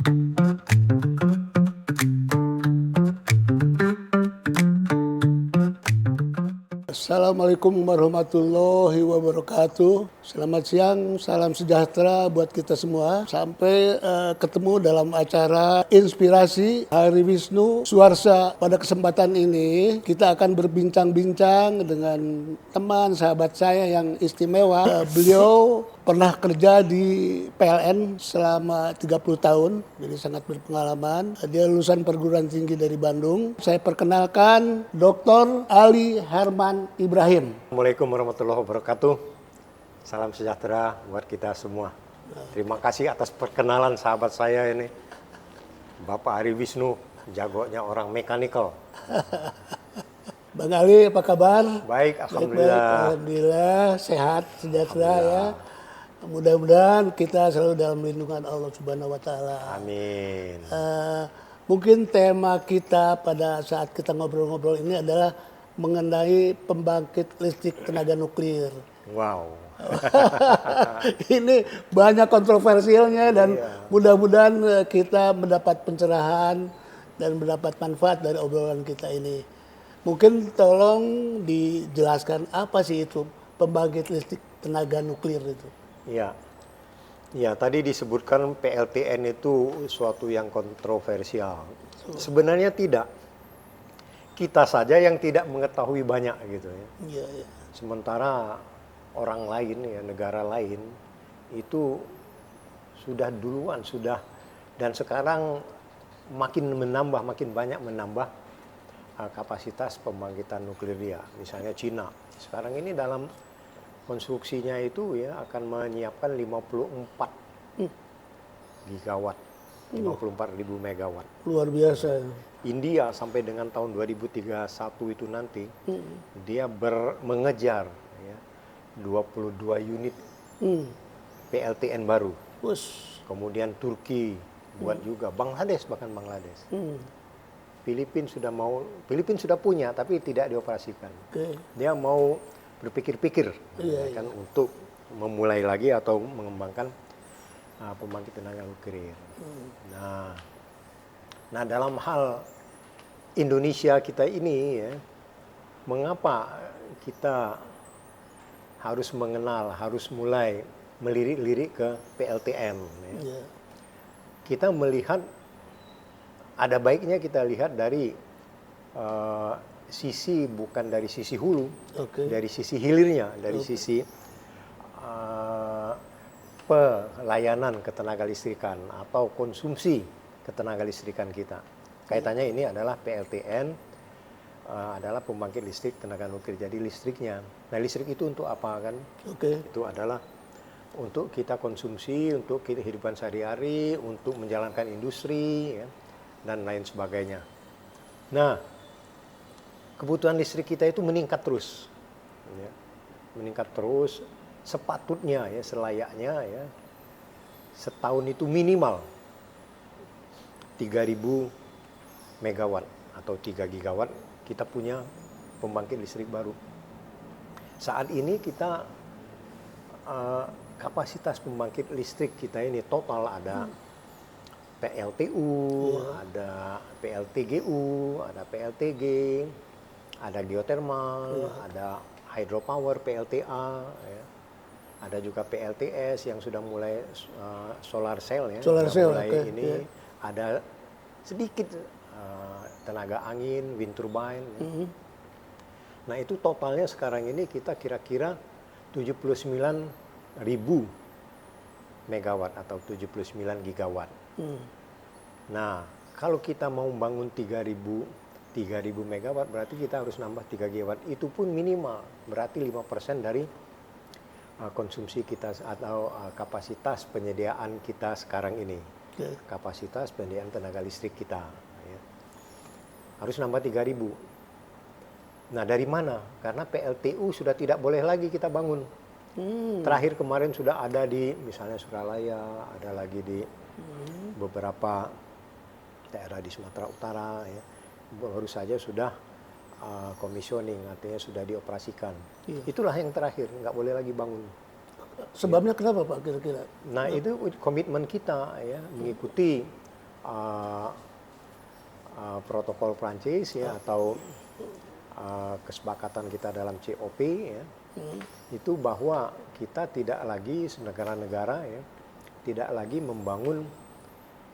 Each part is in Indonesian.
Assalamualaikum warahmatullahi wabarakatuh. Selamat siang, salam sejahtera buat kita semua. Sampai ketemu dalam acara Inspirasi Hari Wisnu Suarsa. Pada kesempatan ini kita akan berbincang-bincang dengan teman sahabat saya yang istimewa. Beliau pernah kerja di PLN selama 30 tahun, jadi sangat berpengalaman. Dia lulusan perguruan tinggi dari Bandung. Saya perkenalkan Dr. Ali Herman Ibrahim. Assalamualaikum warahmatullahi wabarakatuh. Salam sejahtera buat kita semua. Terima kasih atas perkenalan sahabat saya ini, Bapak Ari Wisnu, jagonya orang mekanikal. Bang Ali, apa kabar? Baik, alhamdulillah. Alhamdulillah, sehat, sejahtera ya. Mudah-mudahan kita selalu dalam lindungan Allah Subhanahu wa Ta'ala. Amin. Mungkin tema kita pada saat kita ngobrol-ngobrol ini adalah mengenai pembangkit listrik tenaga nuklir. Wow. Ini banyak kontroversialnya dan mudah-mudahan kita mendapat pencerahan dan mendapat manfaat dari obrolan kita ini. Mungkin tolong dijelaskan apa sih itu pembangkit listrik tenaga nuklir itu? Ya, tadi disebutkan PLTN itu suatu yang kontroversial. Sebenarnya tidak. Kita saja yang tidak mengetahui banyak gitu ya. Iya. Sementara orang lain ya, negara lain itu sudah duluan dan sekarang makin banyak menambah kapasitas pembangkitan nuklir dia. Misalnya Cina. Sekarang ini dalam konstruksinya itu ya akan menyiapkan 54 gigawatt, 54.000 megawatt. Luar biasa. India sampai dengan tahun 2031 itu nanti dia mengejar ya, 22 unit PLTN baru. Kemudian Turki buat juga, bahkan Bangladesh. Filipina sudah punya tapi tidak dioperasikan. Dia mau berpikir-pikir kan untuk memulai lagi atau mengembangkan pembangkit tenaga nuklir. Nah dalam hal Indonesia kita ini ya, mengapa kita harus mulai melirik-lirik ke PLTN ya. Kita melihat ada baiknya kita lihat dari bukan dari sisi hulu, dari sisi hilirnya, dari sisi pelayanan ketenaga listrikan atau konsumsi ketenaga listrikan kita. Kaitannya ini adalah PLTN adalah pembangkit listrik tenaga nuklir. Jadi listriknya. Nah listrik itu untuk apa kan? Itu adalah untuk kita konsumsi, untuk kehidupan sehari-hari, untuk menjalankan industri ya, dan lain sebagainya. Nah kebutuhan listrik kita itu meningkat terus, ya. Meningkat terus sepatutnya ya, selayaknya ya, setahun itu minimal 3.000 megawatt atau 3 gigawatt kita punya pembangkit listrik baru. Saat ini kita kapasitas pembangkit listrik kita ini total ada PLTU, ada PLTGU, ada PLTG, ada geothermal, ada hydropower PLTA, ya. Ada juga PLTS yang sudah mulai solar cell ya. Ini ada sedikit tenaga angin, wind turbine. Ya. Nah itu totalnya sekarang ini kita kira-kira 79.000 megawatt atau 79 gigawatt. Nah kalau kita mau bangun 3.000 megawatt berarti kita harus nambah 3 gigawatt. Itu pun minimal, berarti 5% dari konsumsi kita atau kapasitas penyediaan kita sekarang ini. Kapasitas penyediaan tenaga listrik kita. Ya. Harus nambah 3.000. Nah dari mana? Karena PLTU sudah tidak boleh lagi kita bangun. Terakhir kemarin sudah ada di misalnya Suralaya, ada lagi di beberapa daerah di Sumatera Utara. Ya. Baru saja sudah commissioning, artinya sudah dioperasikan. Itulah yang terakhir, nggak boleh lagi bangun. Sebabnya kenapa Pak kira-kira? Nah itu komitmen kita ya, mengikuti uh, protokol Prancis ya, atau kesepakatan kita dalam COP ya, itu bahwa kita tidak lagi negara-negara ya, tidak lagi membangun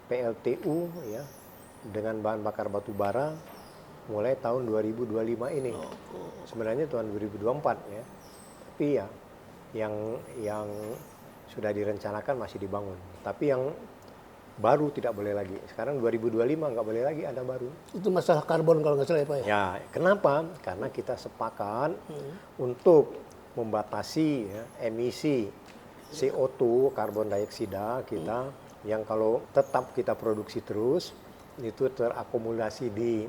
PLTU ya dengan bahan bakar batu bara mulai tahun 2025 ini. Sebenarnya tahun 2024 ya. Tapi ya yang sudah direncanakan masih dibangun. Tapi yang baru tidak boleh lagi. Sekarang 2025 nggak boleh lagi ada baru. Itu masalah karbon kalau nggak salah ya Pak ya? Ya, kenapa? Karena kita sepakat untuk membatasi ya, emisi CO2, karbon dioksida kita yang kalau tetap kita produksi terus itu terakumulasi di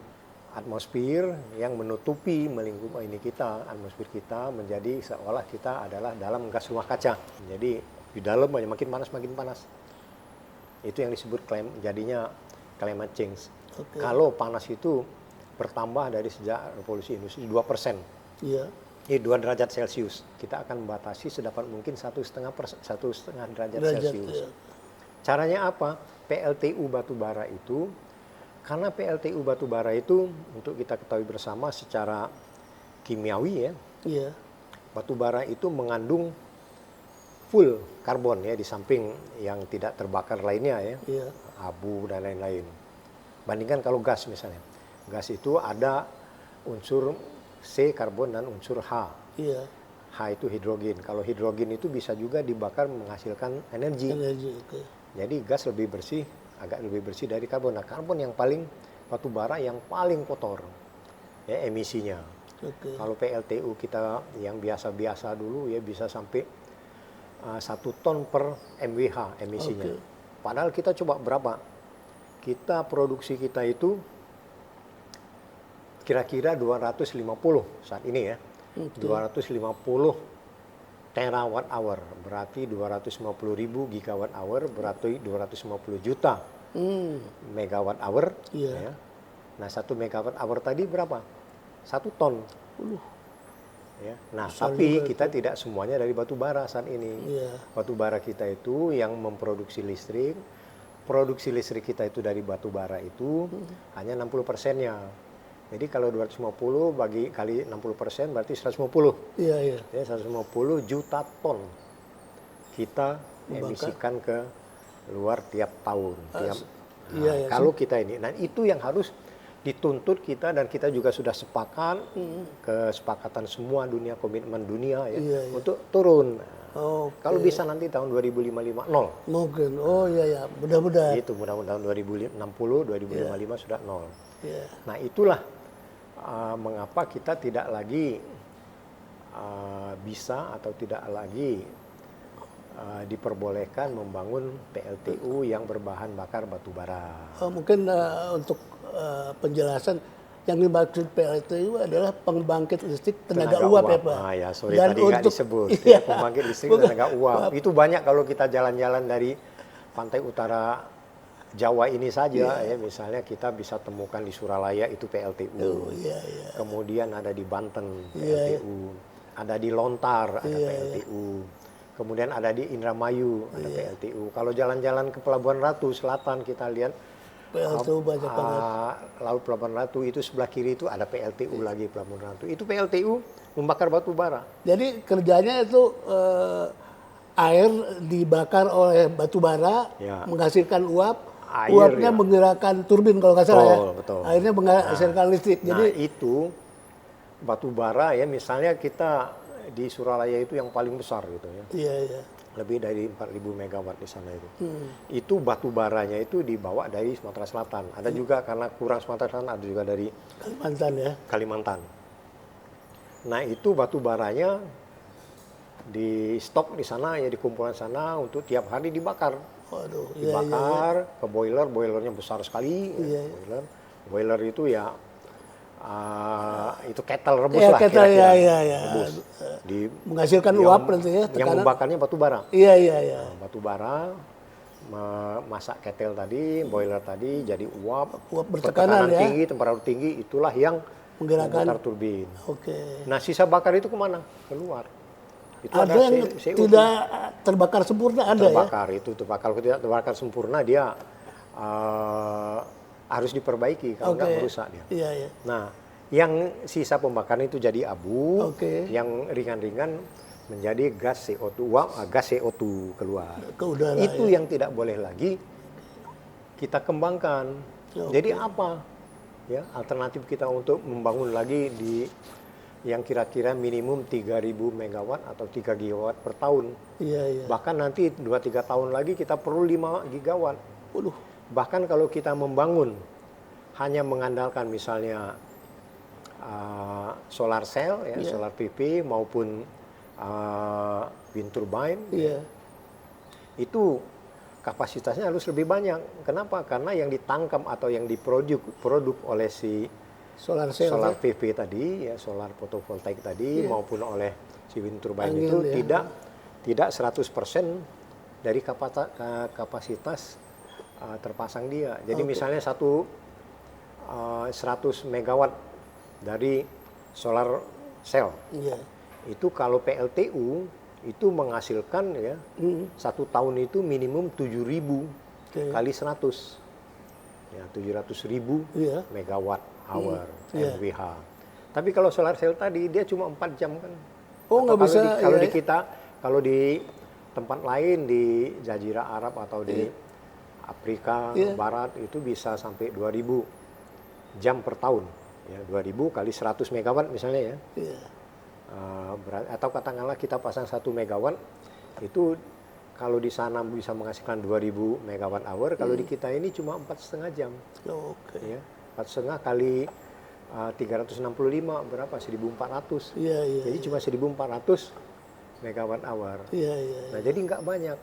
atmosfer yang menutupi melingkupi ini kita, atmosfer kita menjadi seolah kita adalah dalam gas rumah kaca. Jadi di dalam makin panas makin panas. Itu yang disebut jadinya climate change. Oke. Kalau panas itu bertambah dari sejak revolusi industri 2%. Iya. 2 derajat Celcius. Kita akan membatasi sedapat mungkin 1,5 derajat Celcius. Iya. Caranya apa? PLTU batubara itu, karena PLTU batubara itu untuk kita ketahui bersama secara kimiawi ya, Iya. batubara itu mengandung full karbon ya, di samping yang tidak terbakar lainnya ya, Iya. abu dan lain-lain. Bandingkan kalau gas misalnya, gas itu ada unsur C karbon dan unsur H. Iya. H itu hidrogen. Kalau hidrogen itu bisa juga dibakar menghasilkan energi. Energi. Oke. Jadi gas lebih bersih, agak lebih bersih dari karbon. Nah, karbon yang paling batu bara yang paling kotor ya emisinya. Oke. Kalau PLTU kita yang biasa-biasa dulu ya bisa sampai 1 ton per MWH emisinya. Oke. Padahal kita coba berapa? Kita produksi kita itu kira-kira 250 saat ini ya. Oke. 250 terawatt hour, berarti 250.000 gigawatt hour, berarti 250 juta megawatt hour. Iya. Ya. Nah, 1 megawatt hour tadi berapa? 1 ton. Ya. Nah, Besar tapi juga kita tidak semuanya dari batu bara saat ini. Iya. Batu bara kita itu yang memproduksi listrik. Produksi listrik kita itu dari batu bara itu hanya 60%-nya. Jadi kalau 250 bagi kali 60% berarti 150. Iya, iya. Ya, 150 juta ton kita emisikan ke luar tiap tahun. Iya, iya. Kalau kita ini, nah itu yang harus dituntut kita, dan kita juga sudah sepakat kesepakatan semua dunia, komitmen dunia ya, Iya, iya. untuk turun. Oke. Kalau bisa nanti tahun 2055 nol. Mungkin. Oh iya ya, mudah-mudahan. Itu mudah-mudahan 2060, 2055 sudah nol. Iya. Nah itulah mengapa kita tidak lagi bisa atau tidak lagi diperbolehkan membangun PLTU yang berbahan bakar batu bara. Mungkin untuk penjelasan yang dimaksud PLTU adalah pembangkit listrik tenaga uap ya Pak. Ah ya, sorry Dan tadi nggak untuk- disebut. Iya. Ya, pembangkit listrik tenaga uap. Itu banyak kalau kita jalan-jalan dari pantai utara Jawa ini saja ya, misalnya kita bisa temukan di Suralaya itu PLTU. Oh, iya, iya. Kemudian ada di Banten Iya, PLTU. Ada di Lontar ada PLTU. Kemudian ada di Indramayu ada PLTU. Kalau jalan-jalan ke Pelabuhan Ratu Selatan kita lihat PLTU banyak banget. Laut Pelabuhan Ratu itu sebelah kiri itu ada PLTU lagi, Pelabuhan Ratu. Itu PLTU membakar batu bara. Jadi kerjanya itu air dibakar oleh batu bara, Ya. menghasilkan uap. Air, Uapnya ya. menggerakkan turbin kalau nggak salah ya. Betul. Akhirnya menghasilkan listrik. Nah, Jadi itu batu bara ya, misalnya kita di Suralaya itu yang paling besar gitu ya. iya, iya. Lebih dari 4.000 megawatt di sana itu. Itu batu baranya itu dibawa dari Sumatera Selatan. Ada juga karena kurang Sumatera Selatan, ada juga dari Kalimantan ya. Kalimantan. Nah, itu batu baranya di stok di sana ya, dikumpulkan sana untuk tiap hari dibakar. Waduh, iya, iya. Dibakar ke boiler, boilernya besar sekali. Iya. Ya, boiler itu ya itu kettle rebus Iya, lah kettle, kira-kira. iya, iya. Rebus. Menghasilkan uap nanti ya, Yang tekanan. membakarnya batu bara. Iya, iya, iya. Nah, batu bara masak kettle tadi, boiler tadi jadi uap. Uap bertekanan ya. Tinggi, temperatur tinggi, itulah yang Menggerakkan. memutar turbin. Oke. Nah, sisa bakar itu kemana? Keluar. Itu Ada yang CO2. tidak terbakar sempurna ada ya. Terbakar itu terbakar. Kalau tidak terbakar sempurna dia harus diperbaiki kalau nggak merusak dia. Iya, iya. Nah, yang sisa pembakaran itu jadi abu, Oke. yang ringan-ringan menjadi gas CO2, gas CO2 keluar. Ke udara. Itu Ya. yang tidak boleh lagi kita kembangkan. Oke. Jadi apa? Ya, alternatif kita untuk membangun lagi di yang kira-kira minimum 3.000 megawatt atau 3 gigawatt per tahun. Iya, iya. Bahkan nanti 2-3 tahun lagi kita perlu 5 gigawatt. Waduh. Bahkan kalau kita membangun hanya mengandalkan misalnya solar cell, ya, solar PV maupun wind turbine, Iya. itu kapasitasnya harus lebih banyak. Kenapa? Karena yang ditangkap atau yang diproduk oleh si Solar cell. solar PV tadi, ya solar fotovoltaik tadi, maupun oleh si wind turbine Angin, itu ya. tidak 100% dari kapasitas terpasang dia. Jadi misalnya 100 megawatt dari solar cell, Iya. itu kalau PLTU itu menghasilkan ya satu tahun itu minimum 7.000 Oke. kali 100, ya 700.000 Iya. megawatt hour Iya. MWH. Tapi kalau solar cell tadi dia cuma 4 jam kan. Oh, nggak Atau bisa. kalau iya, di kita, kalau di tempat lain di Jazirah Arab atau di Afrika Iya. Barat itu bisa sampai 2.000 jam per tahun. Ya, 2.000 kali 100 megawatt misalnya ya. Iya. Atau katakanlah kita pasang 1 megawatt itu kalau di sana bisa menghasilkan 2.000 megawatt hour, kalau di kita ini cuma 4,5 jam. Oke. Ya, 4,5 kali 365 berapa? 1.400. Iya, iya. Jadi cuma 1.400 megawatt hour. Iya, iya. Nah, jadi nggak banyak.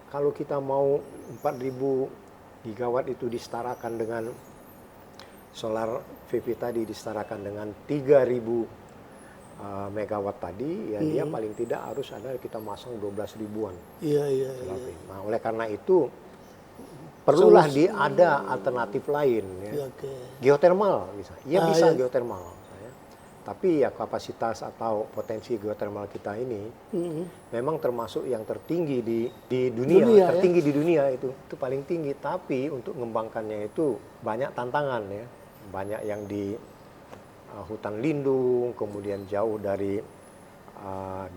Kalau kita mau 4.000 gigawatt itu disetarakan dengan solar PV tadi, disetarakan dengan 3.000 megawatt tadi, ya dia paling tidak harus ada kita masang 12 ribuan. Iya, iya, solar iya. PV. Nah, oleh karena itu perlulah ada alternatif lain. Ya. Iya, oke. Geothermal bisa, bisa iya. geothermal. Ya. Tapi ya kapasitas atau potensi geothermal kita ini memang termasuk yang tertinggi di dunia, tertinggi di dunia itu paling tinggi. Tapi untuk mengembangkannya itu banyak tantangan ya, banyak yang di hutan lindung, kemudian jauh dari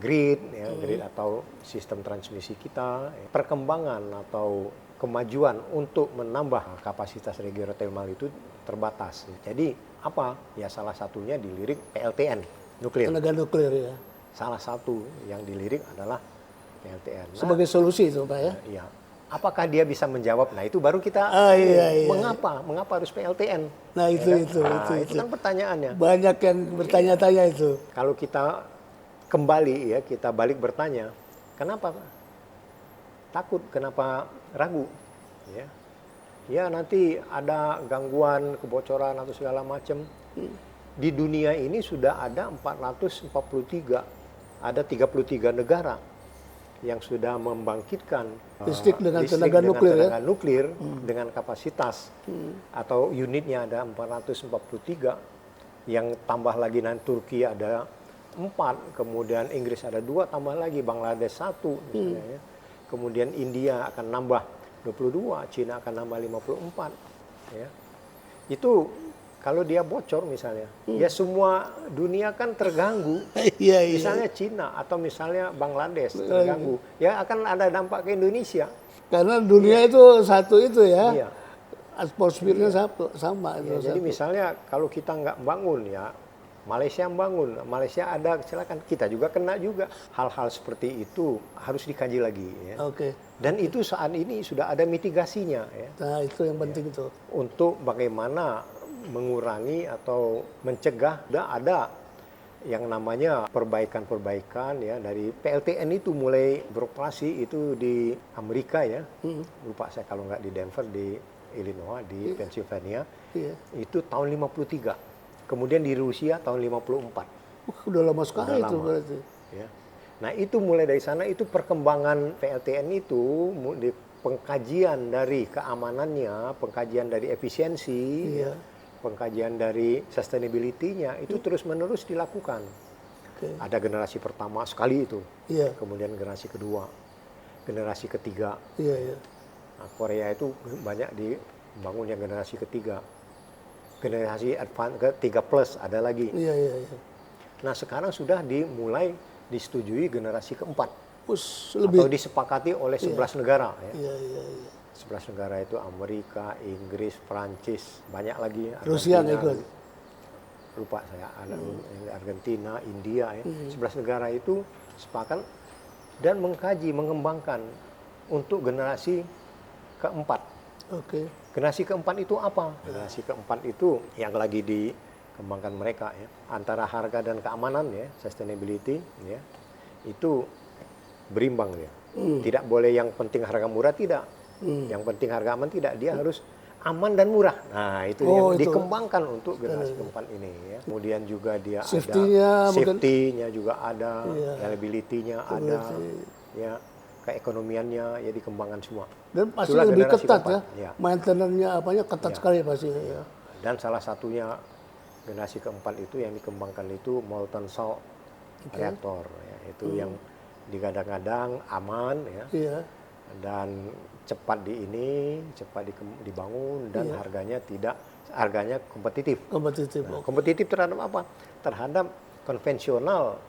grid, ya, grid atau sistem transmisi kita. Perkembangan atau kemajuan untuk menambah kapasitas geothermal itu terbatas. Jadi apa? Ya salah satunya dilirik PLTN, nuklir. Tenaga nuklir ya. Salah satu yang dilirik adalah PLTN. Nah, Sebagai solusi itu Pak ya? iya. Apakah dia bisa menjawab? Nah itu baru kita Iya. mengapa harus PLTN? Nah itu, Ya kan? itu, Nah, itu. itu kan pertanyaannya. Banyak yang bertanya-tanya itu. Kalau kita kembali ya, kita balik bertanya, kenapa Pak? Takut, kenapa ragu? Ya nanti ada gangguan, kebocoran atau segala macam. Di dunia ini sudah ada 443, ada 33 negara yang sudah membangkitkan Listrik dengan listrik tenaga nuklir ya? nuklir dengan kapasitas atau unitnya ada 443, yang tambah lagi nanti Turki ada 4, kemudian Inggris ada 2, tambah lagi Bangladesh 1 misalnya ya. Kemudian India akan nambah 22, Cina akan nambah 54 ya. Itu kalau dia bocor misalnya, ya semua dunia kan terganggu. Iya. Misalnya Cina atau misalnya Bangladesh terganggu, ya akan ada dampak ke Indonesia. Karena dunia itu satu itu ya. Iya. Atmosfernya sama. Ya, itu jadi satu. misalnya kalau kita nggak bangun ya, Malaysia bangun, Malaysia ada silakan, kita juga kena juga. Hal-hal seperti itu harus dikaji lagi. Ya. Oke. Dan itu saat ini sudah ada mitigasinya ya, Nah itu yang penting itu. untuk bagaimana mengurangi atau mencegah. Ada yang namanya perbaikan-perbaikan ya, dari PLTN itu mulai beroperasi itu di Amerika ya, lupa saya kalau nggak di Denver, di Illinois, di Pennsylvania, Iya. itu tahun 53, kemudian di Rusia tahun 54. Udah lama sekali Udah itu lama. berarti. Ya. Nah itu mulai dari sana, itu perkembangan PLTN itu di pengkajian dari keamanannya, pengkajian dari efisiensi, Iya. ya, pengkajian dari sustainability-nya itu terus-menerus dilakukan. Oke. Ada generasi pertama sekali itu, Iya. kemudian generasi kedua, generasi ketiga. Iya. Nah, Korea itu banyak di bangun yang generasi ketiga, generasi advance ketiga plus ada lagi. Iya, iya, iya. Nah sekarang sudah dimulai disetujui generasi keempat Lebih. atau disepakati oleh 11 negara. Ya. Iya, iya, iya. 11 negara itu Amerika, Inggris, Prancis, banyak lagi. Rusia nggak Argentina, ikut. lupa saya, ada Argentina, India ya. 11 negara itu sepakat dan mengkaji, mengembangkan untuk generasi keempat. Oke. Generasi keempat itu apa? Generasi keempat itu yang lagi dikembangkan mereka ya. Antara harga dan keamanan ya, sustainability ya. Itu berimbang ya. Tidak boleh yang penting harga murah, tidak. Yang penting harga aman, tidak. Dia harus aman dan murah. Nah, itu yang dikembangkan untuk generasi keempat ini ya. Kemudian juga dia ada safety-nya juga ada, reliability-nya ada, ya, keekonomiannya ya dikembangkan semua. Dan pasti itulah lebih generasi ketat keempat. ya. Maintenance-nya apanya ketat sekali pasti ya. Dan salah satunya generasi keempat itu yang dikembangkan itu molten salt reaktor ya. Itu yang digadang-gadang aman ya. Iya. Dan cepat dibangun dan harganya kompetitif. Kompetitif. Nah, kompetitif terhadap apa? Terhadap konvensional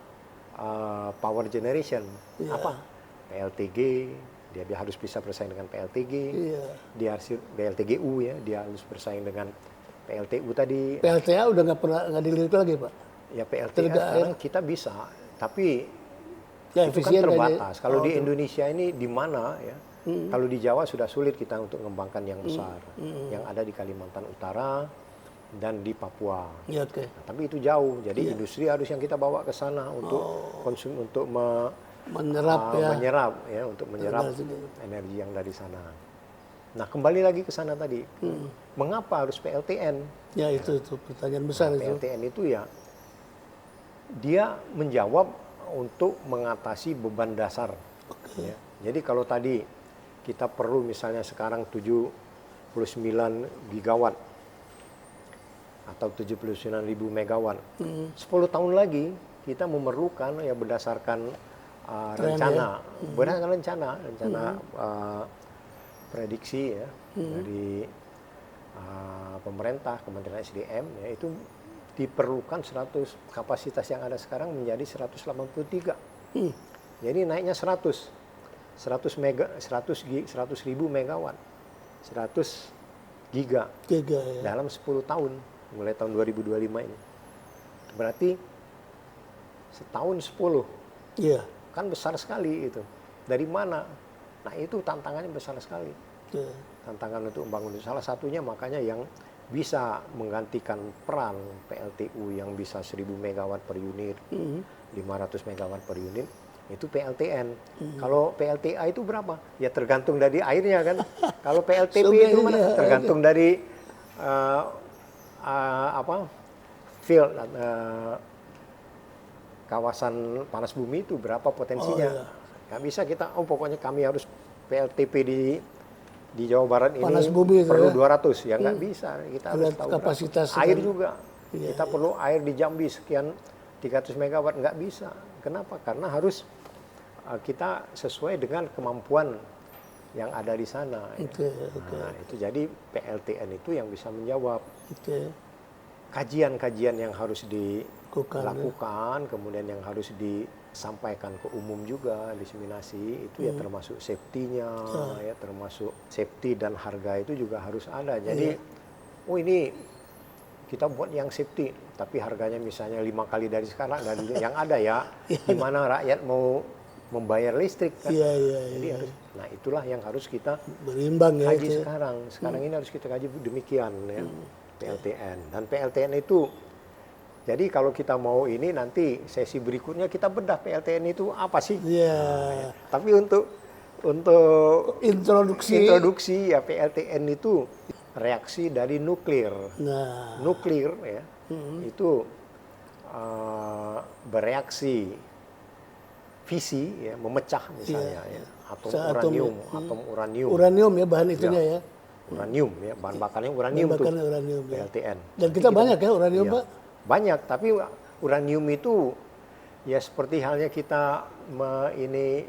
power generation. Apa? PLTG, dia harus bisa bersaing dengan PLTG. Iya. Dia harus PLTGU ya, dia harus bersaing dengan PLTU tadi. PLTA udah nggak dilirik lagi, Pak. Ya PLTA sekarang kita bisa, tapi ya, itu kan terbatas. Kalau di Indonesia ini di mana ya? Kalau di Jawa sudah sulit kita untuk mengembangkan yang besar, yang ada di Kalimantan Utara dan di Papua. Ya, okay. Nah, tapi itu jauh, jadi industri harus yang kita bawa ke sana untuk menyerap energi yang dari sana. Nah kembali lagi ke sana tadi, mengapa harus PLTN? Ya itu pertanyaan besar itu. PLTN itu ya dia menjawab untuk mengatasi beban dasar. Ya. Jadi kalau tadi kita perlu misalnya sekarang 79 gigawatt atau 79.000 megawatt, 10 tahun lagi kita memerlukan ya berdasarkan rencana prediksi ya dari pemerintah, Kementerian SDM ya, itu diperlukan kapasitas yang ada sekarang menjadi 183. Jadi naiknya 100 ribu megawatt, 100 giga ya. Dalam 10 tahun mulai tahun 2025 ini. Berarti setahun 10. Iya. Kan besar sekali itu. Dari mana? Nah itu tantangannya besar sekali. Tantangan untuk membangun itu. Salah satunya makanya yang bisa menggantikan peran PLTU yang bisa 1000 megawatt per unit, 500 megawatt per unit, itu PLTN. Kalau PLTA itu berapa? Ya tergantung dari airnya kan. Kalau PLTP itu mana? Tergantung dari field, kawasan panas bumi itu berapa potensinya. Nggak bisa kita, pokoknya kami harus PLTP di Jawa Barat ini panas bumi perlu 200. Ya nggak bisa, kita harus tahu kapasitas air juga. Kita perlu air di Jambi sekian 300 megawatt, nggak bisa. Kenapa? Karena harus kita sesuai dengan kemampuan yang ada di sana. Nah, itu jadi PLTN itu yang bisa menjawab. Kajian-kajian yang harus dilakukan, kemudian yang harus disampaikan ke umum juga, diseminasi, itu ya termasuk safety-nya, ya termasuk safety dan harga itu juga harus ada. Jadi, ini kita buat yang safety, tapi harganya misalnya 5 kali dari sekarang, dari yang ada ya, gimana rakyat mau membayar listrik kan? Jadi harus, nah itulah yang harus kita berimbang kaji sekarang. Sekarang ini harus kita kaji demikian ya. PLTN. Dan PLTN itu, jadi kalau kita mau ini nanti sesi berikutnya kita bedah PLTN itu apa sih. Nah, tapi untuk introduksi ya PLTN itu reaksi dari nuklir. Nuklir ya itu bereaksi fisi ya, memecah misalnya ya, atom uranium. Uranium ya bahan itunya ya. Uranium ya, bahan bakarnya uranium tuh. PLTN. Dan kita banyak ya uranium, Pak? Banyak, tapi uranium itu ya seperti halnya kita ini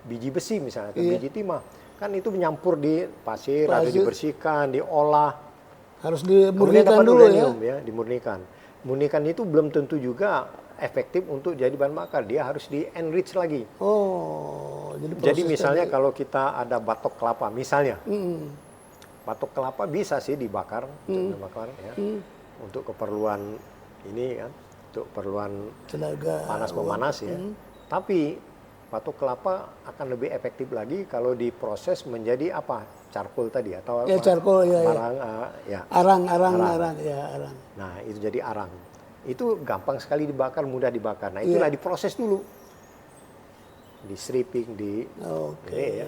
biji besi misalnya, atau biji timah. kan itu menyampur di pasir, ada dibersihkan, diolah. Harus Kemudian dimurnikan dapat dulu ya. uranium ya, dimurnikan. Murnikan itu belum tentu juga efektif untuk jadi bahan bakar. Dia harus di-enrich lagi. Oh, Jadi proses misalnya tadi. kalau kita ada batok kelapa, misalnya. Mm, Batok kelapa bisa sih dibakar, untuk dibakar ya. Untuk keperluan ini kan, untuk keperluan tenaga. panas memanas ya. Tapi batok kelapa akan lebih efektif lagi kalau diproses menjadi apa? Charcoal tadi atau Ya, charcoal, ya, ya. barang ya. Arang, Arang. ya, arang. Nah, itu jadi arang. Itu gampang sekali dibakar, mudah dibakar. Nah, itulah diproses dulu. Di stripping, Oke. ini ya,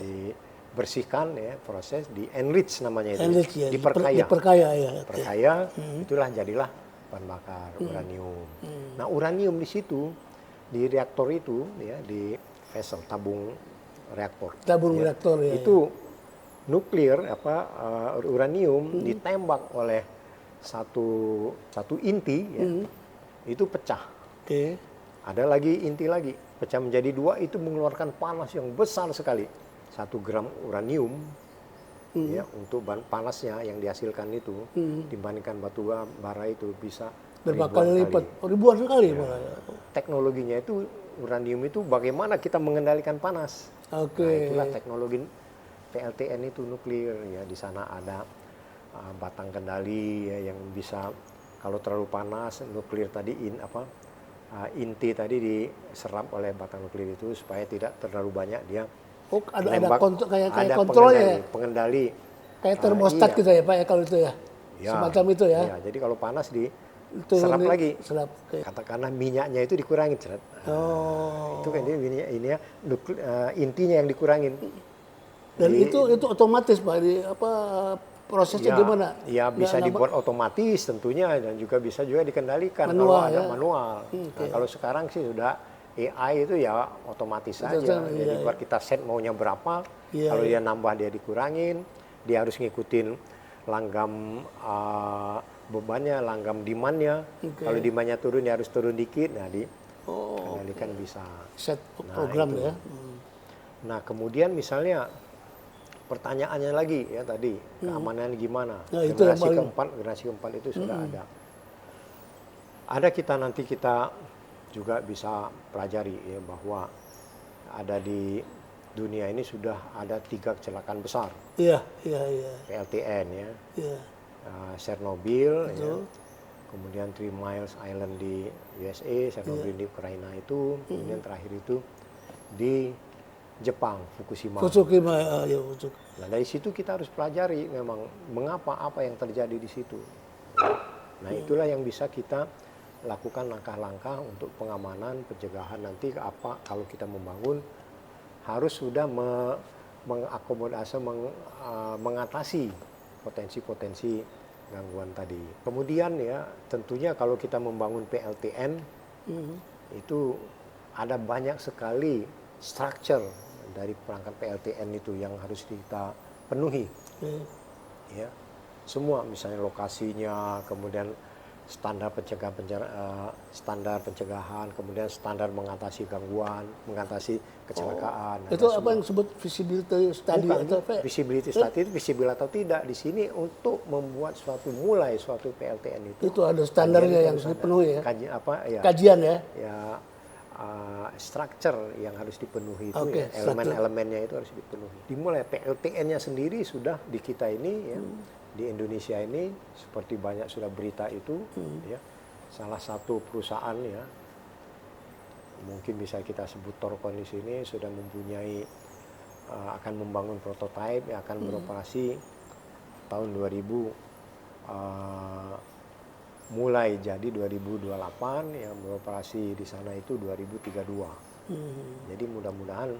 dibersihkan ya, proses di enrich namanya itu. Enrich ya, Diperkaya. diperkaya ya. Perkaya, itulah jadilah bahan bakar uranium. Nah, uranium di situ di reaktor itu ya, di vessel tabung reaktor. Tabung reaktor ya. Itu nuklir uranium ditembak oleh satu inti ya, itu pecah. Oke. Ada lagi inti lagi, pecah menjadi dua, itu mengeluarkan panas yang besar sekali. 1 gram uranium ya, untuk panasnya yang dihasilkan itu dibandingkan batu bara itu bisa Berapa ribuan kali lipat? Ribuan kali malah. Teknologinya itu uranium itu bagaimana kita mengendalikan panas. Oke. Nah, itulah teknologi PLTN itu nuklir ya. Di sana ada batang kendali ya, yang bisa kalau terlalu panas nuklir tadi inti tadi diserap oleh batang nuklir itu supaya tidak terlalu banyak dia. Oh, ada nembak. kayak Ada kontrolnya ya. pengendali. Kayak termostat Iya. gitu ya Pak ya kalau itu ya. Ya, Semacam itu ya. iya, jadi kalau panas Turun diserap lagi. Serap. Oke. Katakanlah minyaknya itu dikurangin. Oh. Itu kan dia minyak ini ya, intinya yang dikurangin. Dan itu otomatis Pak, prosesnya gimana? Ya bisa dibuat otomatis tentunya, dan juga bisa juga dikendalikan Manual, kalau ada ya? manual. Nah, kalau sekarang sih sudah AI itu ya otomatis saja. Jadi buat kita set maunya berapa, kalau dia nambah dia dikurangin, dia harus ngikutin langgam bebannya, langgam demandnya. Kalau demandnya turun dia harus turun dikit, nah dikendalikan bisa. Set program itu. ya. Nah, kemudian misalnya pertanyaannya lagi ya tadi, keamanan gimana? Nah, itu yang generasi keempat itu sudah ada. Ada nanti kita juga bisa pelajari ya, bahwa ada di dunia ini sudah ada 3 kecelakaan besar. Iya. PLTN ya. Iya. Chernobyl ya. Kemudian Three Miles Island di USA, Chernobyl di Ukraina itu, kemudian terakhir itu di Jepang, Fukushima. Ya. Nah, dari situ kita harus pelajari memang mengapa, apa yang terjadi di situ. Nah, itulah yang bisa kita lakukan langkah-langkah untuk pengamanan, pencegahan nanti apa kalau kita membangun harus sudah mengakomodasi, mengatasi potensi-potensi gangguan tadi. Kemudian ya tentunya kalau kita membangun PLTN itu ada banyak sekali structure dari perangkat PLTN itu yang harus kita penuhi. Ya, semua misalnya lokasinya, kemudian standar pencegahan, kemudian standar mengatasi gangguan, mengatasi kecelakaan. Itu apa yang disebut visibility study atau apa? Visibility study itu visible atau tidak di sini untuk membuat mulai suatu PLTN itu. Itu ada standarnya yang harus dipenuhi ya. Kajian ya. Ya, structure yang harus dipenuhi itu ya, elemen-elemennya itu harus dipenuhi. Dimulai PLTN-nya sendiri sudah di kita ini ya. Di Indonesia ini seperti banyak sudah berita itu ya, salah satu perusahaan ya, mungkin bisa kita sebut Torkon di sini sudah mempunyai akan membangun prototipe yang akan beroperasi tahun 2000 mulai jadi 2028 yang beroperasi di sana itu 2032. Jadi mudah-mudahan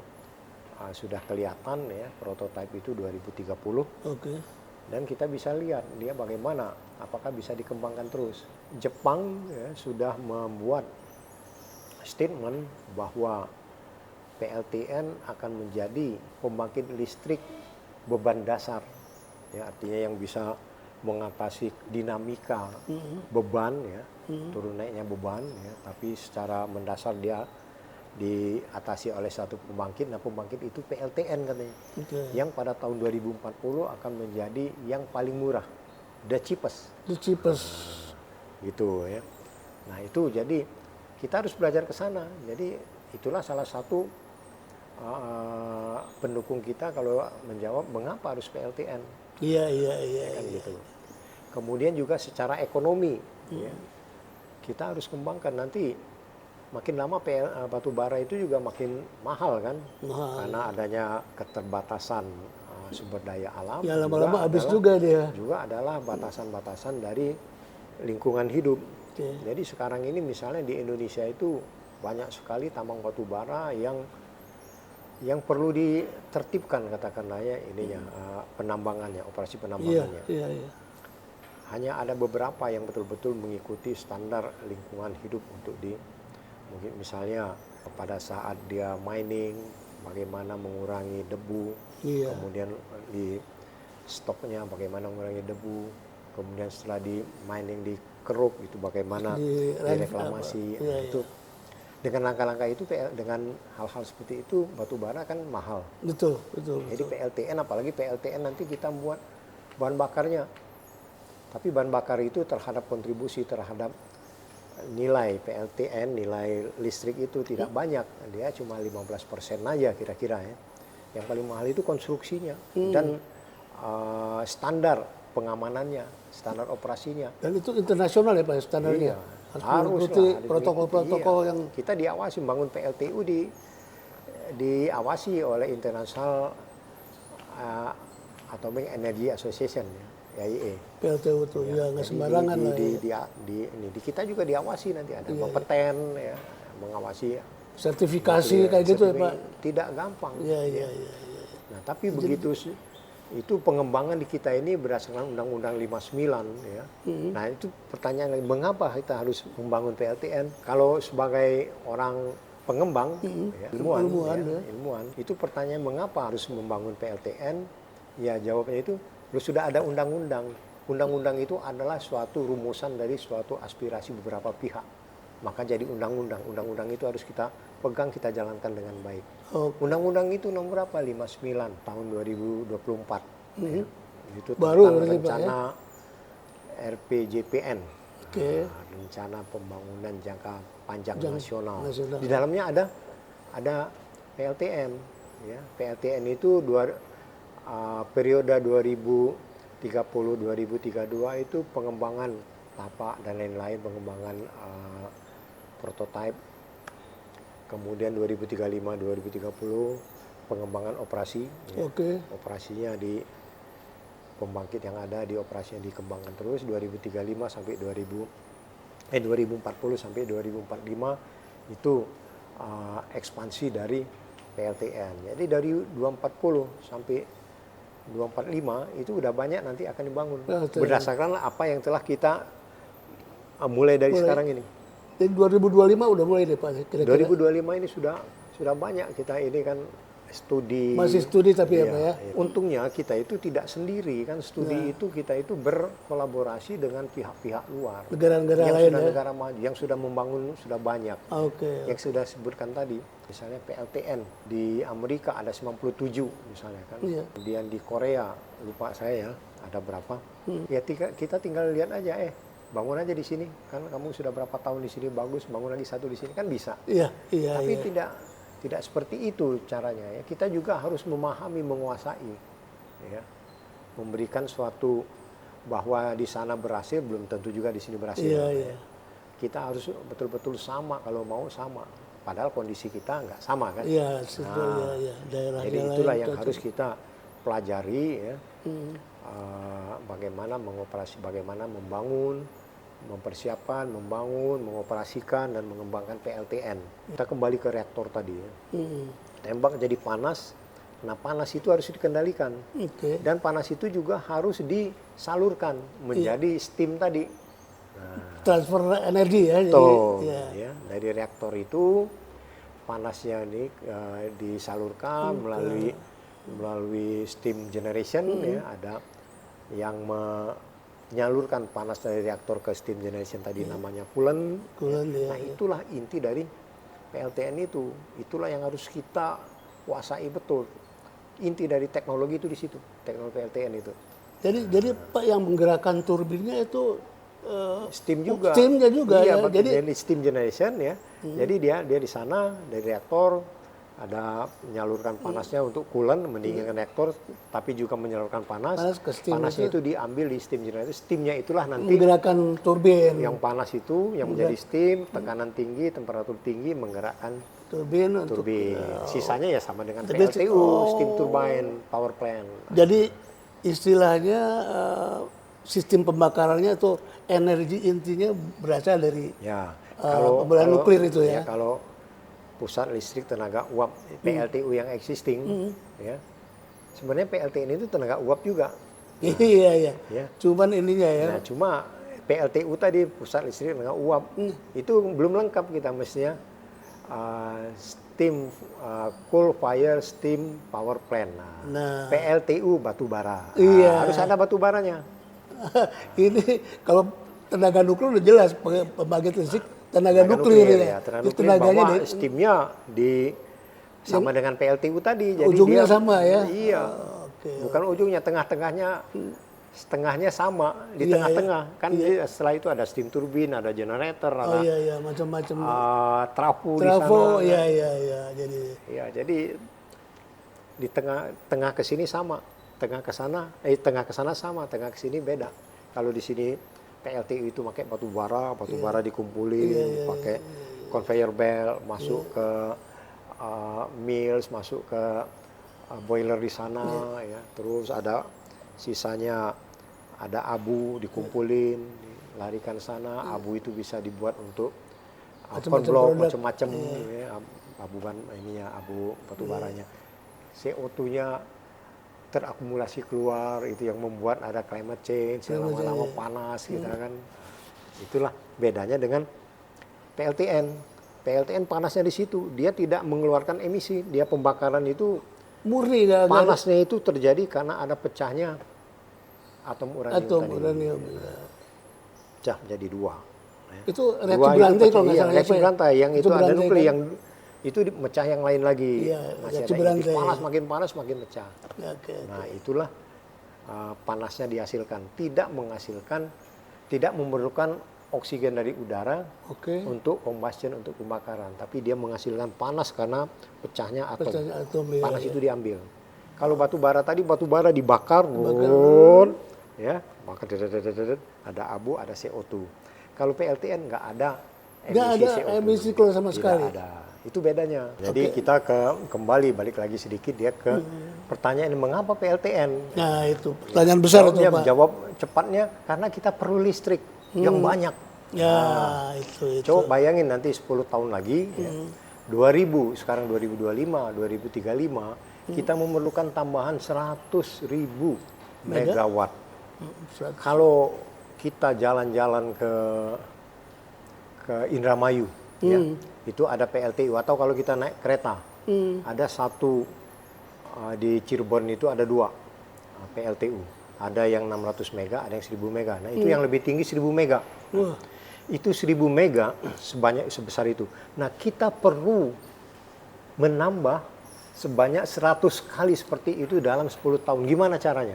sudah kelihatan ya prototipe itu 2030. Oke. Dan kita bisa lihat dia bagaimana, apakah bisa dikembangkan terus. Jepang ya, sudah membuat statement bahwa PLTN akan menjadi pembangkit listrik beban dasar, ya, artinya yang bisa mengatasi dinamika beban, ya, turun naiknya beban, ya, tapi secara mendasar dia diatasi oleh satu pembangkit. Nah, pembangkit itu PLTN katanya. Oke. Yang pada tahun 2040 akan menjadi yang paling murah, the cheapest. The cheapest. Gitu ya. Nah, itu jadi kita harus belajar ke sana. Jadi itulah salah satu pendukung kita kalau menjawab mengapa harus PLTN. Iya, iya, iya. Kan gitu. Kemudian juga secara ekonomi, ya, kita harus kembangkan. Nanti makin lama batu bara itu juga makin mahal kan, karena adanya keterbatasan sumber daya alam. Ya lama-lama habis juga dia. Juga adalah batasan-batasan dari lingkungan hidup. Oke. Jadi sekarang ini misalnya di Indonesia itu banyak sekali tambang batu bara yang perlu ditertibkan, katakanlah ya ininya, penambangannya, operasi penambangannya. Iya, iya. Hanya ada beberapa yang betul-betul mengikuti standar lingkungan hidup untuk mungkin misalnya pada saat dia mining bagaimana mengurangi debu, kemudian di stoknya bagaimana mengurangi debu, kemudian setelah di mining dikeruk itu bagaimana direklamasi. Itu dengan langkah-langkah itu, dengan hal-hal seperti itu batu bara kan mahal. Betul. Jadi PLTN, apalagi PLTN nanti kita buat bahan bakarnya. Tapi bahan bakar itu terhadap kontribusi terhadap nilai PLTN, nilai listrik itu tidak banyak. Dia cuma 15% aja kira-kira ya. Yang paling mahal itu konstruksinya dan standar pengamanannya, standar operasinya. Dan itu internasional ya Pak standarnya? Iya, harus mengikuti protokol-protokol yang... Kita diawasi, bangun PLTU diawasi oleh International Atomic Energy Association ya, IAEA. PLTU itu ya nggak sembarangan lah. Di kita juga diawasi, nanti ada kompeten ya, mengawasi sertifikasi kayak gitu ya Pak. Tidak gampang. Iya. Nah, tapi begitu itu pengembangan di kita ini berdasarkan Undang-Undang 59 ya. Nah, itu pertanyaan lagi, mengapa kita harus membangun PLTN? Kalau sebagai orang pengembang, ya, ilmuwan, itu pertanyaan mengapa harus membangun PLTN? Ya, jawabnya itu sudah ada undang-undang. Undang-undang itu adalah suatu rumusan dari suatu aspirasi beberapa pihak. Maka jadi undang-undang. Undang-undang itu harus kita pegang, kita jalankan dengan baik. Undang-undang itu nomor berapa? 59 tahun 2024. Ya. Itu tentang rencana RPJPN. Rencana Pembangunan Jangka Panjang Nasional. Di dalamnya ada PLTN. Ya. PLTN itu periode 2030-2032 itu pengembangan tapak dan lain-lain, pengembangan prototipe. Kemudian 2035-2030 pengembangan operasi. Ya. Operasinya di pembangkit yang ada, di operasi yang dikembangkan terus 2035 sampai 2040 sampai 2045 itu ekspansi dari PLTN. Jadi dari 240 sampai 245 itu udah banyak nanti akan dibangun berdasarkan apa yang telah kita mulai dari sekarang ini. Jadi 2025 udah mulai deh Pak kira-kira. 2025 ini sudah banyak kita ini kan studi. Masih studi tapi ya Pak ya. Untungnya kita itu tidak sendiri kan, studi itu kita itu berkolaborasi dengan pihak-pihak luar. Negara-negara yang lain sudah ya. Negara maju, yang sudah membangun sudah banyak. Yang sudah sebutkan tadi, misalnya PLTN di Amerika ada 97 misalnya kan. Kemudian di Korea lupa saya ya ada berapa. Ya kita tinggal lihat aja bangun aja di sini kan, kamu sudah berapa tahun di sini, bagus, bangun lagi satu di sini kan bisa. Tapi tidak seperti itu caranya ya. Kita juga harus memahami, menguasai ya. Memberikan suatu bahwa di sana berhasil belum tentu juga di sini berhasil. Ya. Kita harus betul-betul sama kalau mau sama. Padahal kondisi kita nggak sama kan. Jadi itulah yang harus kita pelajari ya. Bagaimana mengoperasi, bagaimana membangun, mempersiapkan, membangun, mengoperasikan dan mengembangkan PLTN. Kita kembali ke reaktor tadi ya. Tembak jadi panas. Nah, panas itu harus dikendalikan. Dan panas itu juga harus disalurkan menjadi steam tadi. Nah, transfer energi ya. Ya, dari reaktor itu panasnya ini disalurkan melalui steam generation ya, ada yang menyalurkan panas dari reaktor ke steam generation tadi namanya coolant. Nah, itulah inti dari PLTN itulah yang harus kita kuasai betul. Inti dari teknologi itu di situ, teknologi PLTN itu. Jadi Pak yang menggerakkan turbinnya itu Steam juga. Steamnya juga iya, ya. Jadi steam generation ya. Jadi dia di sana dari reaktor ada menyalurkan panasnya untuk coolant mendinginkan reaktor, tapi juga menyalurkan panas ke steam panasnya itu diambil di steam generator. Steamnya itulah nanti menggerakkan turbin. yang panas itu yang menjadi steam, tekanan tinggi, temperatur tinggi menggerakkan turbin. Sisanya ya sama dengan PLTU, steam turbine, power plant. Jadi istilahnya sistem pembakarannya itu energi intinya berasal dari pembakaran nuklir itu ya. Kalau pusat listrik tenaga uap PLTU yang existing, ya sebenarnya PLTN itu tenaga uap juga. Iya. Cuman ininya ya. Nah, cuma PLTU tadi pusat listrik tenaga uap itu belum lengkap kita mestinya steam coal fire steam power plant. Nah, PLTU batu bara. Iya. Harus ada batu baranya. Ini kalau tenaga nuklir udah jelas pembangkit listrik tenaga nuklir ya. Tenaga nuklir bahwa steamnya sama dengan PLTU tadi. Jadi ujungnya sama ya. Iya. Bukan ujungnya, tengah-tengahnya setengahnya sama di tengah-tengah. Kan setelah itu ada steam turbin, ada generator, ada macam-macam trafo di sana. Jadi di tengah ke sini sama, tengah ke sana sama, tengah ke sini beda. Kalau di sini PLTU itu pakai batu bara dikumpulin, pakai conveyor belt masuk ke mills, masuk ke boiler di sana, ya. Terus ada sisanya ada abu dikumpulin, dilarikan sana. Abu itu bisa dibuat untuk konblok macam-macam, ya. Abu batu baranya. CO2-nya terakumulasi keluar, itu yang membuat ada climate change, lama-lama panas gitu kan. Itulah bedanya dengan PLTN. PLTN panasnya di situ, dia tidak mengeluarkan emisi, dia pembakaran itu murni. Panasnya itu terjadi karena ada pecahnya atom uranium. Pecah menjadi dua. Itu reaksi berantai kalau nggak salah. Reaksi berantai, yang itu ada nuklir yang itu mecah yang lain lagi. Masih ada panas makin pecah. Nah, itulah panasnya dihasilkan. Tidak memerlukan oksigen dari udara untuk combustion, untuk pembakaran. Tapi dia menghasilkan panas karena pecahnya atom. Panas itu diambil. Kalau batu bara tadi, batu bara dibakar. Ya, ada abu, ada CO2. Kalau PLTN nggak ada emisi keluar sama sekali. Tidak ada. Itu bedanya. Jadi kita balik lagi sedikit dia ke pertanyaan mengapa PLTN? Nah, itu pertanyaan besar itu, Pak. Jawab cepatnya karena kita perlu listrik yang banyak. Itu. Coba bayangin nanti 10 tahun lagi, 2000, sekarang 2025, 2035, kita memerlukan tambahan 100.000 megawatt. Kalau kita jalan-jalan ke Indramayu, ya, itu ada PLTU. Atau kalau kita naik kereta, ada satu di Cirebon itu ada 2 PLTU. Ada yang 600 mega, ada yang 1000 mega. Nah, itu yang lebih tinggi 1000 mega. Itu 1000 mega sebesar itu. Nah, kita perlu menambah sebanyak 100 kali seperti itu dalam 10 tahun. Gimana caranya?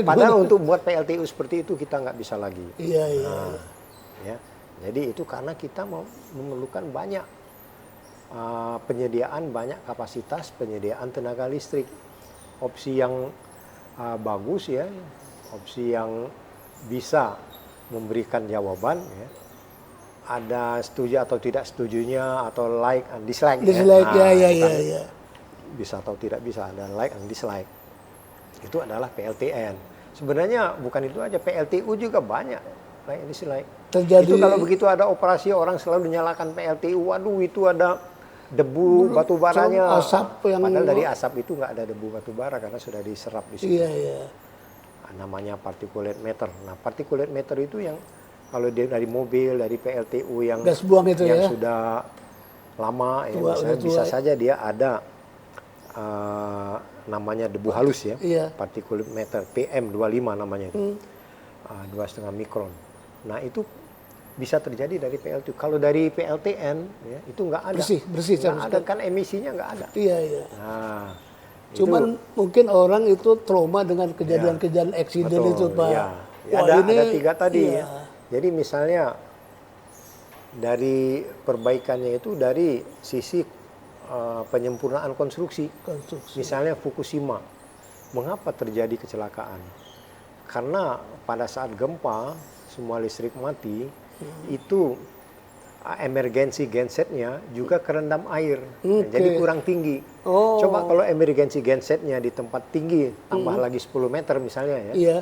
Padahal untuk buat PLTU seperti itu kita nggak bisa lagi. Ya. Jadi itu karena kita memerlukan banyak penyediaan, banyak kapasitas penyediaan tenaga listrik. Opsi yang bagus ya, opsi yang bisa memberikan jawaban ya. Ada setuju atau tidak setujunya, atau like and dislike. Ya. Bisa atau tidak bisa, ada like and dislike. Itu adalah PLTN. Sebenarnya bukan itu aja, PLTU juga banyak like and dislike. Itu kalau begitu ada operasi orang selalu menyalakan PLTU, waduh itu ada debu batu baranya. Padahal dari asap itu nggak ada debu batu bara karena sudah diserap di situ. Namanya particulate matter. Nah, particulate matter itu yang kalau dia dari mobil, dari PLTU yang gas buang itu yang sudah lama, bisa saja dia ada namanya debu halus ya, particulate matter, PM25 namanya itu, 2,5 mikron. Nah, itu bisa terjadi dari PLTU. Kalau dari PLTN ya, itu nggak ada. Bersih Nggak ada kan, emisinya nggak ada. Iya, iya. Nah, Cuman mungkin orang itu trauma dengan kejadian-kejadian eksiden betul, itu, Pak. ya. Wah, ada ini 3 tadi iya. ya. Jadi misalnya dari perbaikannya itu dari sisi penyempurnaan konstruksi. Misalnya Fukushima. Mengapa terjadi kecelakaan? Karena pada saat gempa semua listrik mati, itu emergency gensetnya juga kerendam air, jadi kurang tinggi. Coba kalau emergency gensetnya di tempat tinggi, tambah lagi 10 meter misalnya ya, Iya.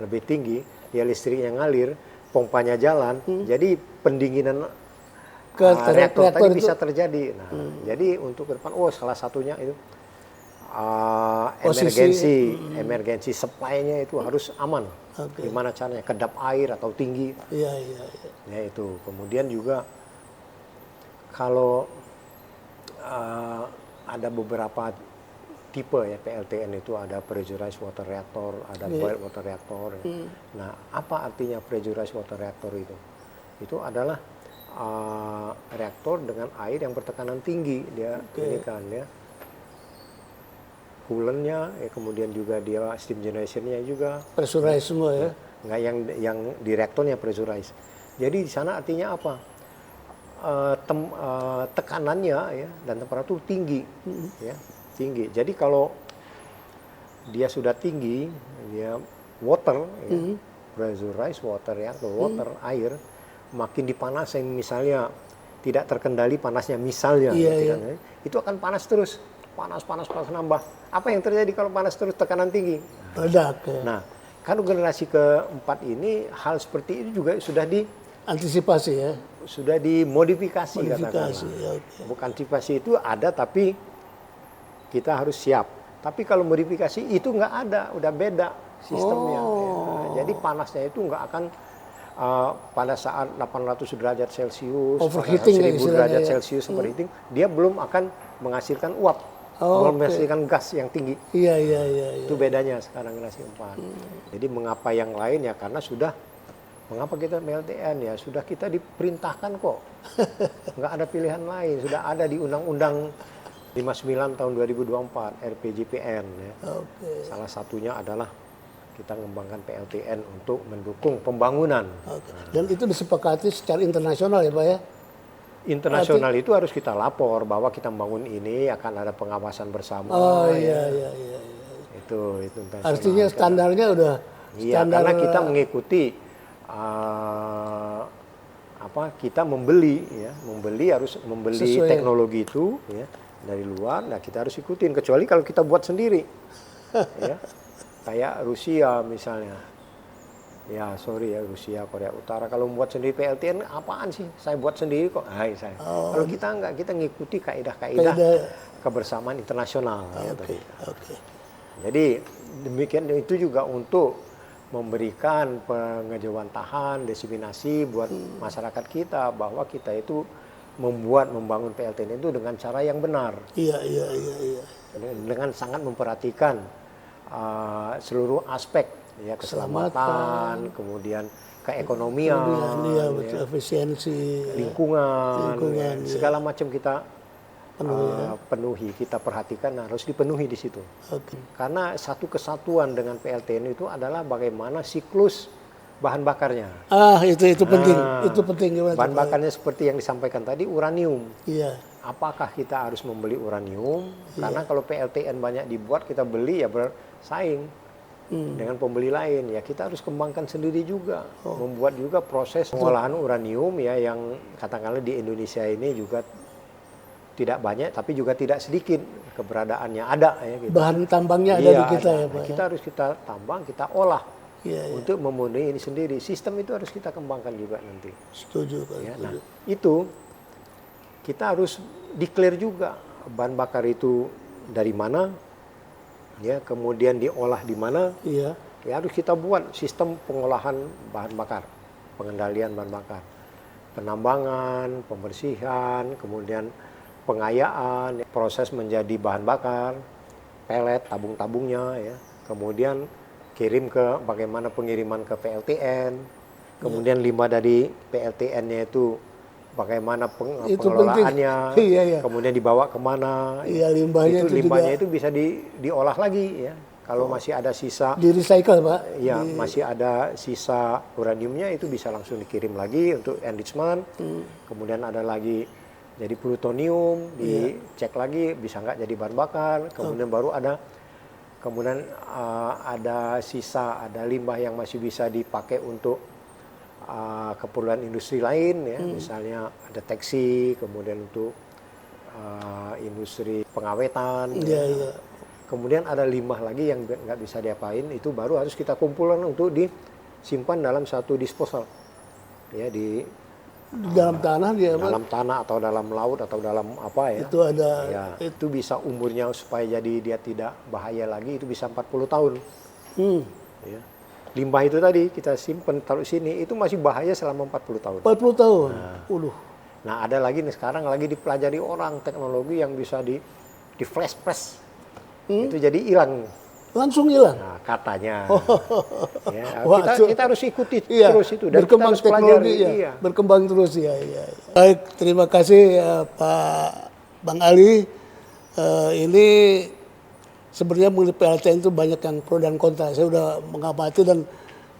lebih tinggi, ya listriknya ngalir, pompanya jalan, jadi pendinginan reaktor tadi bisa terjadi. Nah, jadi untuk ke depan, salah satunya itu emergency supply-nya itu harus aman. Gimana caranya? Kedap air atau tinggi. Iya, iya, iya. Ya itu. Kemudian juga kalau ada beberapa tipe ya PLTN itu, ada pressurized water reactor, ada boiled water reactor. Nah, apa artinya pressurized water reactor itu? Itu adalah reaktor dengan air yang bertekanan tinggi. Dia ini kan ya. Coolant-nya, kemudian juga dia steam generation-nya juga Pressurized semua ya. Nggak yang di reaktornya pressurized. Jadi di sana artinya apa? Tekanannya ya dan temperatur tinggi, ya tinggi. Jadi kalau dia sudah tinggi, dia water, ya, pressurized water reactor, water air, makin dipanasin misalnya tidak terkendali panasnya misalnya, itu akan panas terus, panas nambah. Apa yang terjadi kalau panas terus, tekanan tinggi? Ledak. Nah, kalau generasi keempat ini hal seperti ini juga sudah antisipasi ya. Sudah dimodifikasi katakanlah. Bukan antisipasi itu ada, tapi kita harus siap. Tapi kalau modifikasi itu nggak ada, udah beda sistemnya. Ya. Jadi panasnya itu nggak akan pada saat 800 derajat Celcius, overheating 1000 derajat Celcius overheating, dia belum akan menghasilkan uap. Menghasilkan gas yang tinggi. Iya. Itu bedanya sekarang generasi 4. Jadi mengapa yang lain ya, karena mengapa kita PLTN ya, sudah kita diperintahkan kok. Nggak ada pilihan lain, sudah ada di Undang-Undang 59 tahun 2024 RPJPN ya. Salah satunya adalah kita mengembangkan PLTN untuk mendukung pembangunan. Dan itu disepakati secara internasional ya, Pak ya? Internasional itu harus kita lapor bahwa kita membangun ini, akan ada pengawasan bersama. Iya. Itu internasional. Artinya standarnya udah standar. Karena kita mengikuti kita membeli harus membeli teknologi itu ya dari luar. Nah, kita harus ikutin, kecuali kalau kita buat sendiri. Ya. Kayak Rusia misalnya. Ya sorry ya, Rusia, Korea Utara kalau membuat sendiri PLTN, apaan sih? Saya buat sendiri kok. Kalau kita enggak, kita ngikuti kaidah-kaidah kebersamaan internasional. Jadi demikian, itu juga untuk memberikan pengejawantahan, diseminasi buat masyarakat kita bahwa kita itu membangun PLTN itu dengan cara yang benar. Iya. Dengan sangat memperhatikan seluruh aspek. Ya, keselamatan, kemudian keekonomian, efisiensi, lingkungan, segala macam kita penuhi, kita perhatikan, harus dipenuhi di situ. Karena satu kesatuan dengan PLTN itu adalah bagaimana siklus bahan bakarnya. Itu penting, itu penting. Bahan bakarnya seperti yang disampaikan tadi, uranium. Iya. Apakah kita harus membeli uranium? Karena kalau PLTN banyak dibuat, kita beli ya bersaing. Dengan pembeli lain ya, kita harus kembangkan sendiri juga, membuat juga proses pengolahan uranium ya, yang katakanlah di Indonesia ini juga tidak banyak tapi juga tidak sedikit keberadaannya ada ya gitu. Bahan tambangnya ada di kita ya, Pak. Kita harus tambang, kita olah untuk memenuhi ini sendiri. Sistem itu harus kita kembangkan juga nanti. Setuju, Pak. Ya, nah, itu kita harus declare juga bahan bakar itu dari mana. Ya, kemudian diolah di mana? Ya harus kita buat sistem pengolahan bahan bakar, pengendalian bahan bakar, penambangan, pembersihan, kemudian pengayaan, proses menjadi bahan bakar, pelet, tabung-tabungnya, ya, kemudian bagaimana pengiriman ke PLTN, kemudian limbah dari PLTN-nya itu bagaimana Itu pengelolaannya, penting. Iya, iya. kemudian dibawa kemana. Iya, limbahnya itu limbahnya juga itu bisa diolah lagi ya. Kalau masih ada sisa, di recycle, Pak. ya masih ada sisa uraniumnya itu bisa langsung dikirim lagi untuk enrichment. Kemudian ada lagi jadi plutonium, dicek lagi bisa nggak jadi bahan bakar. Kemudian baru ada ada sisa, ada limbah yang masih bisa dipakai untuk keperluan industri lain ya, misalnya ada teksi, kemudian untuk industri pengawetan. Iya, iya. Kemudian ada limbah lagi yang nggak bisa diapain, itu baru harus kita kumpulkan untuk disimpan dalam satu disposal, ya di dalam tanah dia, Pak. dalam tanah atau dalam laut atau dalam apa ya. Itu ada. Ya, itu bisa umurnya supaya jadi dia tidak bahaya lagi itu bisa 40 tahun. Ya. Limbah itu tadi kita simpan taruh sini itu masih bahaya selama 40 tahun. 40 tahun. Nah, ada lagi nih sekarang lagi dipelajari orang teknologi yang bisa di flash press. Itu jadi hilang. Langsung hilang. Nah, katanya. Ya, Wah, kita harus ikuti iya, terus itu dan berkembang kita harus pelajari. teknologi, ya. Iya. Berkembang terus ya, iya. Baik, terima kasih Pak Bang Ali. Ini sebenarnya mengenai PLTN itu banyak yang pro dan kontra. Saya sudah mengamati dan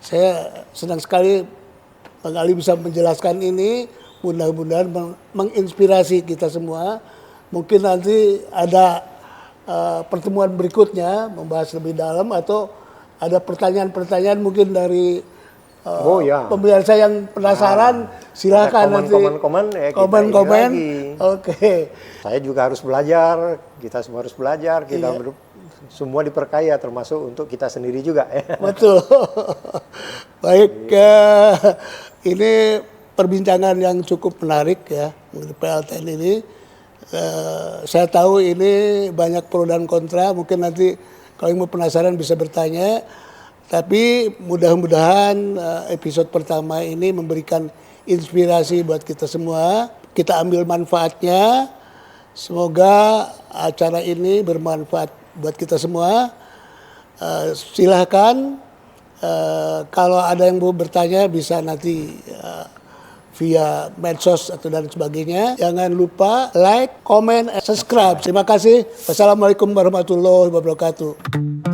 saya senang sekali Bang Ali bisa menjelaskan ini. Mudah-mudahan menginspirasi kita semua. Mungkin nanti ada pertemuan berikutnya membahas lebih dalam atau ada pertanyaan-pertanyaan mungkin dari pemirsa yang penasaran, silakan nanti komen-komen ya, komen. Oke. Saya juga harus belajar, kita semua harus belajar, kita semua diperkaya termasuk untuk kita sendiri juga. Betul. Baik, ini perbincangan yang cukup menarik ya mengenai PLTN ini. Saya tahu ini banyak pro dan kontra, mungkin nanti kalau yang mau penasaran bisa bertanya. Tapi mudah-mudahan episode pertama ini memberikan inspirasi buat kita semua. Kita ambil manfaatnya. Semoga acara ini bermanfaat buat kita semua. Silahkan kalau ada yang mau bertanya bisa nanti via medsos atau dan sebagainya. Jangan lupa like, comment, and subscribe. Terima kasih. Wassalamualaikum warahmatullahi wabarakatuh.